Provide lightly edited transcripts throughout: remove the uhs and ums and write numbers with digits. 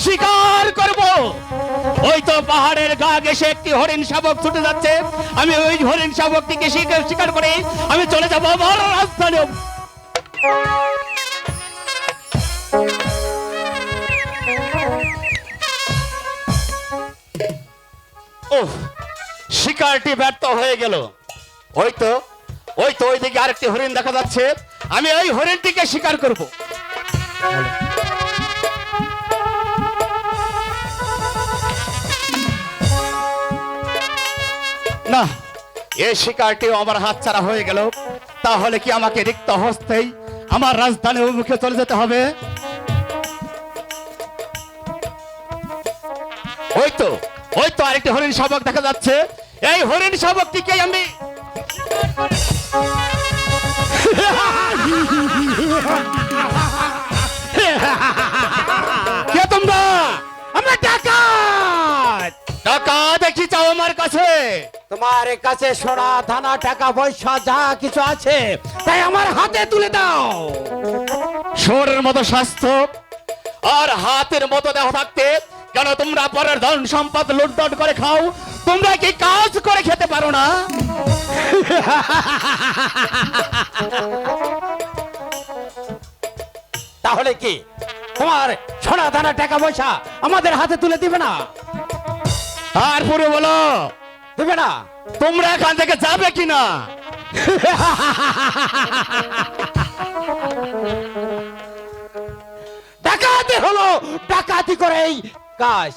শিকার করব। ওই তো পাহাড়ের গা ঘেঁষে একটি হরিণ শাবক ছুটে যাচ্ছে, আমি ওই হরিণ শাবকটিকে শিকার করে আমি চলে যাবো আমার রাজধানী। ওহ, শিকারটি ব্যর্থ হয়ে গেল। ওই তো ওইদিকে আরেকটি হরিণ দেখা যাচ্ছে, আমি ওই হরিণটিকে শিকার করব। না, এই শিকারটিও আমার হাতছাড়া হয়ে গেল। তাহলে কি আমাকে রিক্ত হস্তেই আমার রাজধানী অভিমুখে চলে যেতে হবে? ওই তো আরেকটি হরিণ শাবক দেখা যাচ্ছে, এই হরিণ শাবকটিকে আমি কে তোমরা? আমরা ডাকাত। টাকা দেখি চাও আমার কাছে? তোমার কাছে সোনা দানা টাকা পয়সা যা কিছু আছে তাই আমার হাতে তুলে দাও। শোরের মতো স্বাস্থ্য আর হাতের মতো দেহ থাকতে কেন তোমরা পরের ধন সম্পদ লুটপাট করে খাও? তোমরা কি কাজ করে খেতে পারো না? তাহলে কি তোমার সোনা দানা টাকা পয়সা আমাদের হাতে তুলে দিবে না? আর পুরো বলো, দিবে না? তোমরা এখান থেকে যাবে কিনা? ডাকাতি হলো ডাকাতি করেই কাজ,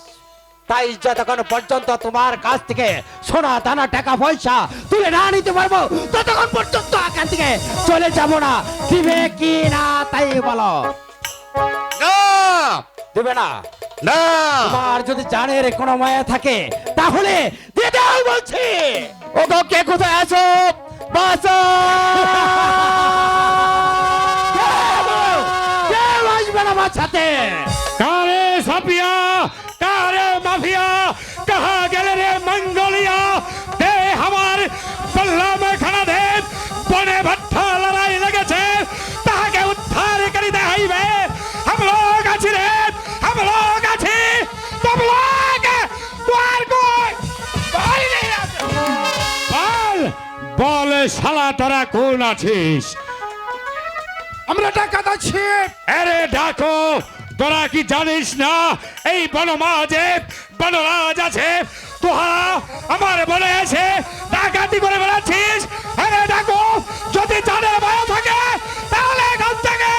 তাই যতক্ষণ পর্যন্ত তোমার কাছ থেকে সোনা দানা টাকা পয়সা তুলে না নিতে পারবো ততক্ষণ পর্যন্ত এখান থেকে চলে যাব না। দিবে কি না তাই বলো। না, দিবে না? না। তোমার যদি জানের কোনো মায়া থাকে তাহলে দিয়ে দাও বলছি। ও গো, কে কোথায় আছো? বাঁচাও! কেউ আসবে না বাঁচাতে। কারে সাপিয়া, কারে মাফিয়া, কাহা গেলে রে मंगोलिया? দে আমার পল্লা মে খানা দে, বনে ভট্টা লড়াই লেগেছে, তাহাকে উদ্ধার করিতে হইবে। हम लोग আছি রে, हम लोग আছি, तुम लोग द्वार को बाहर नहीं आते। বল বল শালা, তোরা কোন আছিস? আমরা ডাকাত আছি। আরে ডাকো, তোরা কি জানিস না এই বনমাঝে বনরাজ আছে? তোরা আমার বলে এসে ডাকাতি করে বেড়াচ্ছিস। আরে ডাকো, যদি জানের ভয় থাকে তাহলে এখান থেকে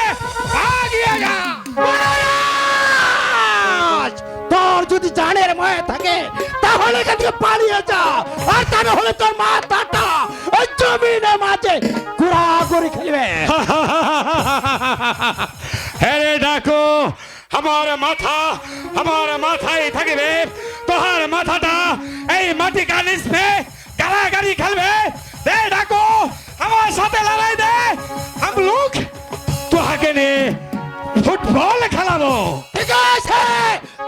ভাগিয়ে যা। মহারাজ, তোর যদি জানের মায়া থাকে তাহলে এখান থেকে পালিয়ে যা, আর তা না হলে তোর মাথাটা ওই জমিনের মাঝে ঘোরাঘুরি খেলবে। আরে ডাকো, আমার মাথায় থাকবে, তোহার মাথাটা এই মাটি কানিসবে, গালাগালি খেলবে। দে ডাকো, আমার সাথে লড়াই দে, हम लोग তোহাকে নিয়ে ফুটবল খেলাবো। ঠিক আছে,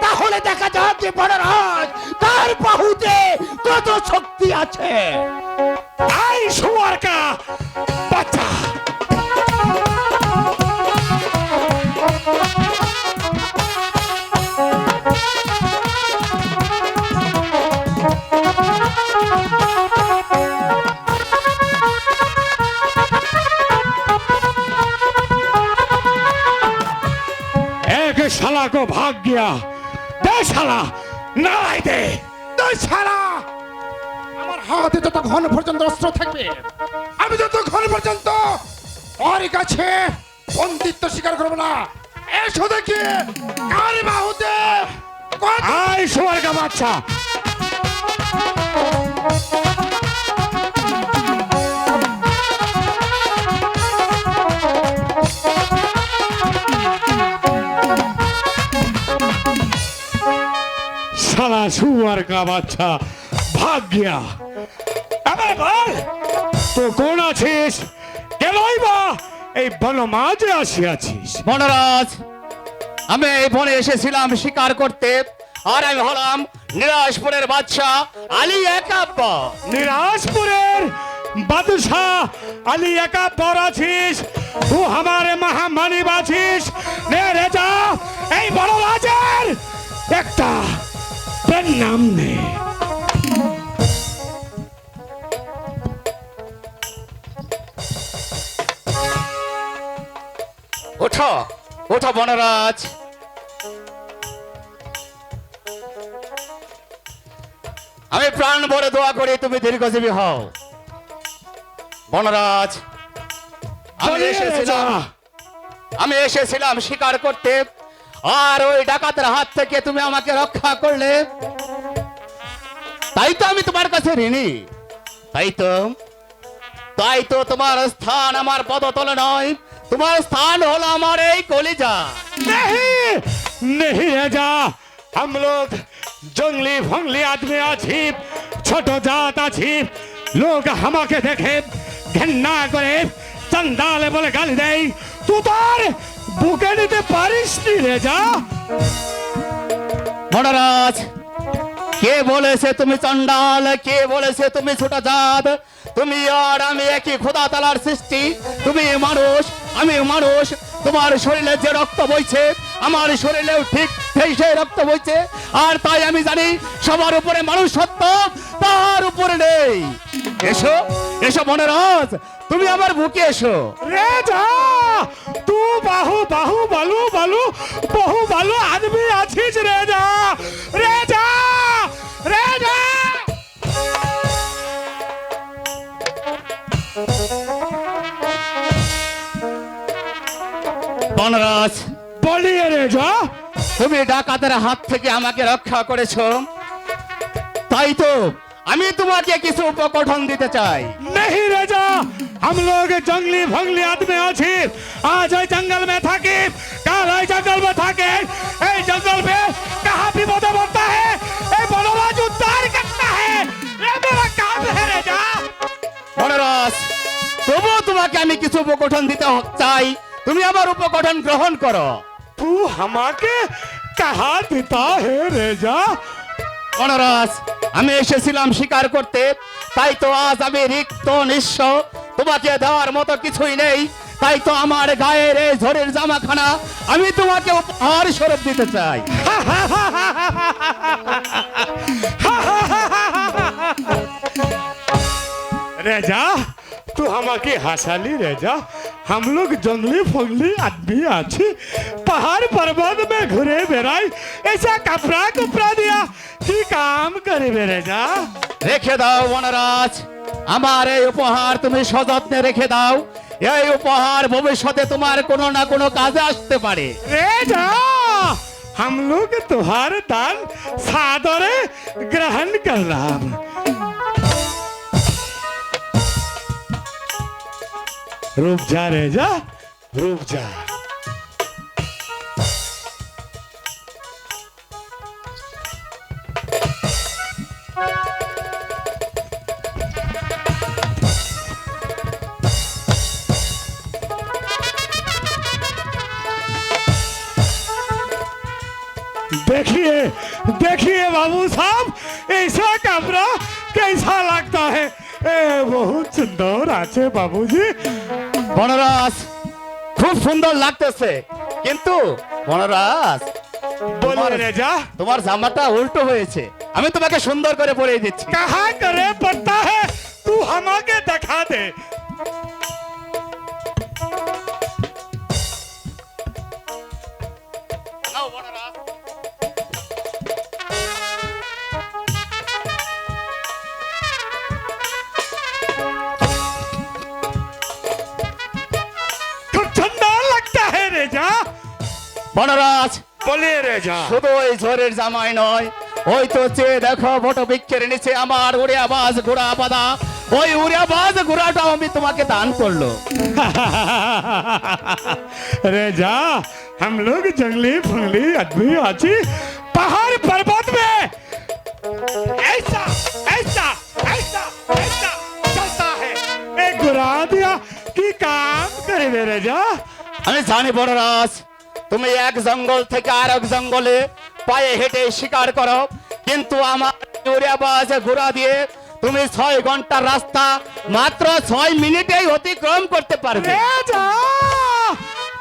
তাহলে দেখা যাক যে বড়রাজ তার বাহুতে কত শক্তি আছে। আই শুয়ার কা বাচ্চা! एक साला को भाग गया, दे साला नाराय दे। তুই ছাড়া আমার হাতে যতক্ষণ পর্যন্ত অস্ত্র থাকবে, আমি যতক্ষণ পর্যন্ত ওর কাছে বন্দিত্ব স্বীকার করবো না। এসো দেখি কার বাহুতে আই শুয়ার কা বাচ্চা! साला सुअर का बच्चा भाग गया। अबे बोल, तो कौन आছিস? কেনই বা এই বনমাঝে আসিয়াছিস? বনরাজ, আমি এই বনে এসেছিলাম শিকার করতে, আর আমি হলাম নিরাজপুরের বাদশা আলী একাব্বা। নিরাজপুরের বাদশাহ আলী একাব্বর আছিস? तू हमारे महामानी बाছিস? নে রে যা এই বনরাজের একটা प्रणाम ने ওঠো ওঠো বনরাজ, আমি প্রাণ ভরে দোয়া করি তুমি দীর্ঘজীবী হও। বনরাজ, আমি এসেছিলাম শিকার করতে, আর ওই ডাকাতের হাত থেকে তুমি আমাকে রক্ষা করলে, তাই তো আমি তোমার কাছে ঋণী। তাই তো তোমার স্থান আমার পদতলে নয়, তোমার স্থান হলো আমার এই কলিজা। नहीं नहीं राजा, हम लोग जंगली फंगली आदमी आछि, ছোট জাত আছি। লোক আমাকে দেখে ঘৃণা করে, চন্দালে বলে গালি দেয়। তুই তোর বুকে নিতে পারিস নি রেজা। বনরাজ, কে বলেছে তুমি চন্ডাল, কে বলেছে তুমি ছোট জাত? তুমি আর আমি একই খোদা তালার সৃষ্টি। তুমি মানুষ, আমি মানুষ। তোমার শরীরে যে রক্ত বইছে আমার শরীরেও ঠিক সেই রক্ত বইছে, আর তাই আমি জানি সবার উপরে মানুষ সত্য, তার উপরে নেই। এসো এসো বনরাজ, তুমি আমার বুকে এসো। রেজা, তুই বাহু বাহু বালু বালু বহু বালু আদমি আছিস রেজা। রেজা রেজা বনরাজ, বলিয়ে রেজা। তুমি ডাকাতের হাত থেকে আমাকে রক্ষা করেছো, তাই তো আমি তোমাকে কিছু উপকঠন দিতে চাই। नहीं रेजा, हम लोग जंगली भंगली आदमी आछि। आज এই जंगल में थाके, कल এই जंगल में थाके। এই जंगल में कहाँ विपदे पड़ता है, এই বনরাজ उद्धार करता है। ये मेरा काम है रेजा। বনরাজ, তবু তোমাকে আমি কিছু উপকঠন দিতে চাই, তুমি আমার উপকঠন গ্রহণ করো। तू हमाके कहाँ देता है रेजा। বনরাজ, আমি এসেছিলাম শিকার করতে, তাই তো আজ আমি রিক্ত নিঃস্ব, তোমাকে দেওয়ার মতো কিছুই নেই। তাই তো আমার গায়ের এই ঝড়ের জামাখানা আমি তোমাকে উপহার স্বরূপ দিতে চাই। रेजा, तू हमाके हंसाली रेजा। हम लोग जंगली फंगली आदमी आछि, पहाड़ पर्वत में घुरे बेराई। ऐसा कपड़ा कुपड़ा दिया कि काम करे रेजा। রেখে দাও বনরাজ, আমার এই উপহার তুমি সযত্নে রেখে দাও। এই উপহার ভবিষ্যতে তোমার কোনো না কোনো কাজে আসতে পারে। रेजा, हम लोग तुहार दान सादरे ग्रहण करलाम। रुक जा रेजा, रुक जा। देखिए देखिए बाबू साहब, ऐसा कमरा कैसा लगता है। ए, बहुत सुंदर আছে बाबूजी। বনরাজ, খুব সুন্দর লাগতেছে, কিন্তু বনরাজ बोले रेजा, তোমার জামাটা উল্টো হয়েছে। আমি তোমাকে সুন্দর করে পরিয়ে দিচ্ছি। कहाँ करे पड़ता है, तू हमाके दिखा दे। নাও বনরাজ। खूब ठंडा लगता है रेजा। বনরাজ, बोले रेजा, শুধু ওই ঝড়ের জামাই নয়, ওই তো চেয়ে দেখো বটবৃক্ষের নিচে আমার উড়িয়াবাজ ঘোড়া বাঁধা। ওই উড়িয়াবাজ ঘোড়াটাও আমি তোমাকে দান করলো। रेजा, हम लोग जंगली फंगली आदमी आछि, पहाड़ पर्वत में ऐसा ऐसा ऐसा ऐसा चलता है। एक गुरा दिया कि काम करे रेजा। আমি জানি বনরাজ, তুমি এক জঙ্গল থেকে আর এক জঙ্গলে পায়ে হেঁটে শিকার করো, কিন্তু আমার উড়িয়াবাজ ঘোড়া দিয়ে তুমি 6 ঘন্টার রাস্তা মাত্র 6 মিনিটেই অতিক্রম করতে পারবে। रेजा,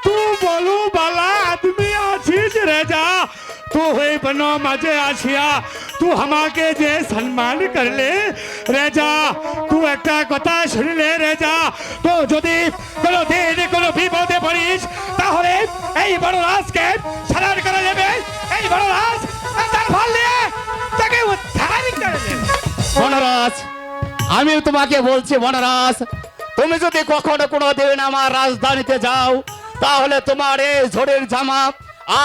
तू बोलू वाला आदमी आछिस रेजा। तू हुई बनो मजे आशिया तू हमाके जे सम्मान कर ले रेजा तू एक कथा शुन ले रेजा तो যদি কোনো দিন কোনো বিপদে পড়িস তাহলে এই বড় রাজকে সারার করে নেবে এই বড় রাজ তার ফল নিয়ে তাকে উদ্ধার করে নেবে বনরাজ, আমি তোমাকে বলছি বনরাজ, তুমি যদি কখনো কোনো দিন আমার রাজধানীতে যাও তাহলে তোমার এই ঝড়ের জামা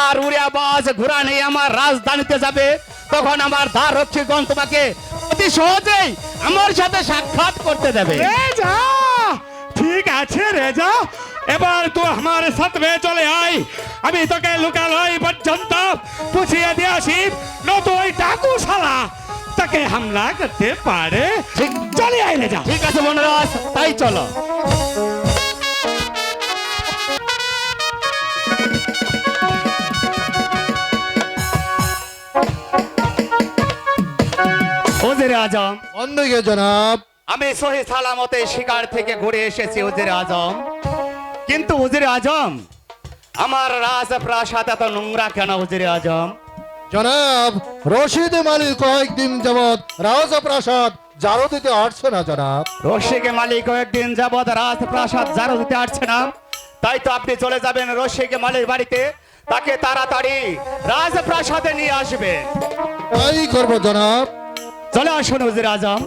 আর উড়িয়াবাজ ঘোড়া নিয়ে আমার রাজধানীতে যাবে, তখন আমার দ্বার রক্ষীগণ তোমাকে অতি সহজেই আমার সাথে সাক্ষাৎ করতে দেবে। রেজা ঠিক আছে রেজা এবার তো আমার সাথে চলে আয় আমি তোকে লুকালয় পর্যন্ত পুছিয়ে দিয়ে আসি নয়তো ওই ডাকু শালা তাকে হামলা করতে পারে চলে আয় রেজা ঠিক আছে বনরাজ, তাই চলো। ওজিরে আজম, বন্দুকে জনাব। আমি সহি সালামতে শিকার থেকে ঘুরে এসেছি ওজিরে আজম, কিন্তু ওজিরে আজম আমার রাজপ্রাসাদ এত নোংরা কেন ওজিরে আজম? জনাব, রশিদ মালিক কয়েকদিন যাবৎ রাজপ্রাসাদ জারো দিতে আসছে না জনাব। রশিকে মালিক কয়েকদিন যাবৎ রাজপ্রাসাদ জারো দিতে আসছে না, তাই তো আপনি চলে যাবেন রশিকে মালিক বাড়িতে, তাকে তাড়াতাড়ি রাজপ্রাসাদে নিয়ে আসবেন। তাই করবো জনাব। চলে আসুন ওজিরে আজম।